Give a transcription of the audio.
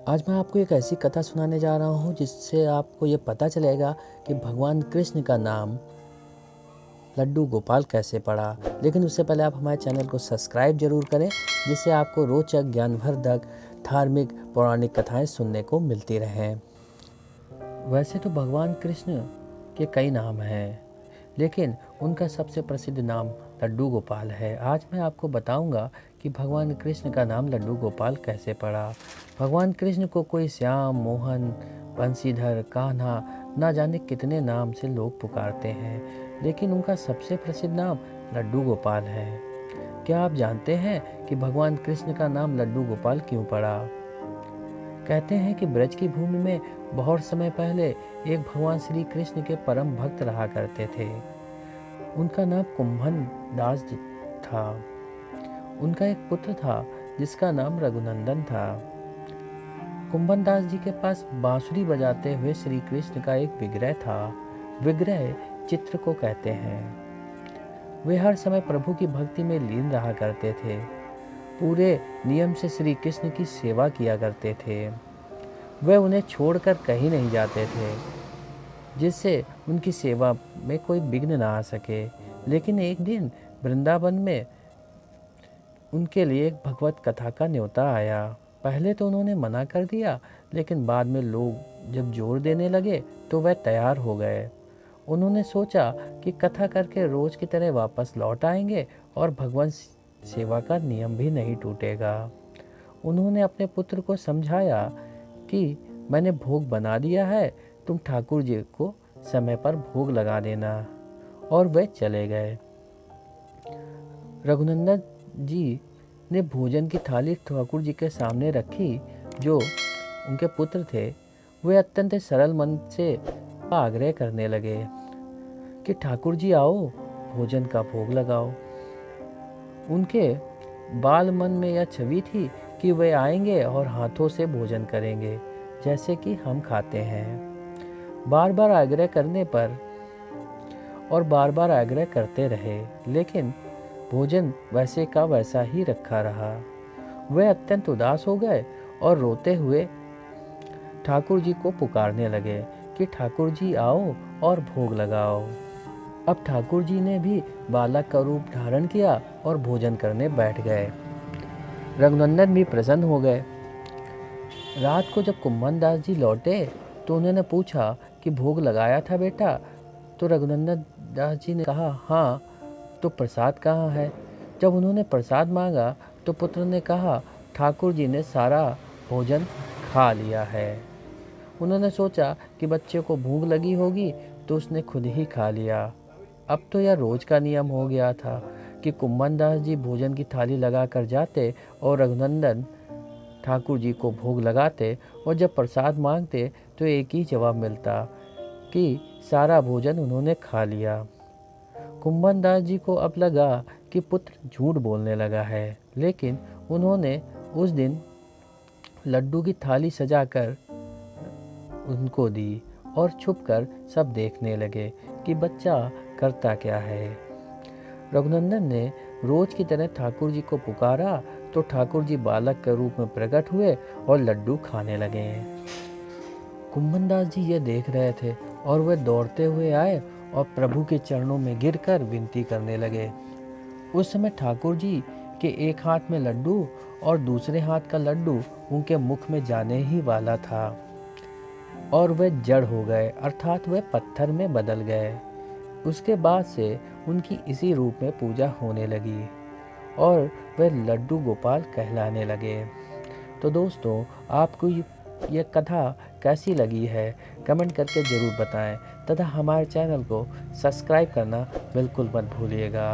आज मैं आपको एक ऐसी कथा सुनाने जा रहा हूँ जिससे आपको ये पता चलेगा कि भगवान कृष्ण का नाम लड्डू गोपाल कैसे पड़ा। लेकिन उससे पहले आप हमारे चैनल को सब्सक्राइब जरूर करें, जिससे आपको रोचक ज्ञानवर्धक धार्मिक पौराणिक कथाएं सुनने को मिलती रहें। वैसे तो भगवान कृष्ण के कई नाम हैं, लेकिन उनका सबसे प्रसिद्ध नाम लड्डू गोपाल है। आज मैं आपको बताऊंगा कि भगवान कृष्ण का नाम लड्डू गोपाल कैसे पड़ा। भगवान कृष्ण को कोई श्याम, मोहन, बंसीधर, कान्हा, ना जाने कितने नाम से लोग पुकारते हैं, लेकिन उनका सबसे प्रसिद्ध नाम लड्डू गोपाल है। क्या आप जानते हैं कि भगवान कृष्ण का नाम लड्डू गोपाल क्यों पड़ा? कहते हैं कि ब्रज की भूमि में बहुत समय पहले एक भगवान श्री कृष्ण के परम भक्त रहा करते थे। उनका नाम कुंभन दास जी था। उनका एक पुत्र था जिसका नाम रघुनंदन था। कुंभन दास जी के पास बांसुरी बजाते हुए श्री कृष्ण का एक विग्रह था। विग्रह चित्र को कहते हैं। वे हर समय प्रभु की भक्ति में लीन रहा करते थे। पूरे नियम से श्री कृष्ण की सेवा किया करते थे। वे उन्हें छोड़कर कहीं नहीं जाते थे, जिससे उनकी सेवा में कोई विघ्न ना आ सके। लेकिन एक दिन वृंदावन में उनके लिए एक भगवत कथा का न्योता आया। पहले तो उन्होंने मना कर दिया, लेकिन बाद में लोग जब जोर देने लगे तो वह तैयार हो गए। उन्होंने सोचा कि कथा करके रोज की तरह वापस लौट आएंगे और भगवान सेवा का नियम भी नहीं टूटेगा। उन्होंने अपने पुत्र को समझाया कि मैंने भोग बना दिया है, तुम ठाकुर जी को समय पर भोग लगा देना। और वे चले गए। रघुनंदन जी ने भोजन की थाली ठाकुर जी के सामने रखी, जो उनके पुत्र थे। वे अत्यंत सरल मन से आग्रह करने लगे कि ठाकुर जी आओ, भोजन का भोग लगाओ। उनके बाल मन में यह छवि थी कि वे आएंगे और हाथों से भोजन करेंगे, जैसे कि हम खाते हैं। बार बार आग्रह करने पर और बार बार आग्रह करते रहे, लेकिन भोजन वैसे का वैसा ही रखा रहा। वे अत्यंत उदास हो गए और रोते हुए ठाकुर जी को पुकारने लगे कि ठाकुर जी आओ और भोग लगाओ। अब ठाकुर जी ने भी बालक का रूप धारण किया और भोजन करने बैठ गए। रघुनंदन भी प्रसन्न हो गए। रात को जब कुंभन दास जी लौटे तो उन्होंने पूछा कि भोग लगाया था बेटा? तो रघुनंदन दास जी ने कहा, हाँ, तो प्रसाद कहाँ है? जब उन्होंने प्रसाद मांगा तो पुत्र ने कहा, ठाकुर जी ने सारा भोजन खा लिया है। उन्होंने सोचा कि बच्चे को भूख लगी होगी तो उसने खुद ही खा लिया। अब तो यह रोज का नियम हो गया था कि कुंभन दास जी भोजन की थाली लगा कर जाते और रघुनंदन ठाकुर जी को भोग लगाते, और जब प्रसाद मांगते तो एक ही जवाब मिलता कि सारा भोजन उन्होंने खा लिया। कुंभन दास जी को अब लगा कि पुत्र झूठ बोलने लगा है, लेकिन उन्होंने उस दिन लड्डू की थाली सजाकर उनको दी और छुपकर सब देखने लगे कि बच्चा करता क्या है। रघुनंदन ने रोज की तरह ठाकुर जी को पुकारा तो ठाकुर जी बालक के रूप में प्रकट हुए और लड्डू खाने लगे। कुंभन दास जी ये देख रहे थे और वे दौड़ते हुए आए और प्रभु के चरणों में गिरकर विनती करने लगे। उस समय ठाकुर जी के एक हाथ में लड्डू और दूसरे हाथ का लड्डू उनके मुख में जाने ही वाला था और वे जड़ हो गए, अर्थात वे पत्थर में बदल गए। उसके बाद से उनकी इसी रूप में पूजा होने लगी और वे लड्डू गोपाल कहलाने लगे। तो दोस्तों, आपको ये कथा कैसी लगी है कमेंट करके ज़रूर बताएं, तथा हमारे चैनल को सब्सक्राइब करना बिल्कुल मत भूलिएगा।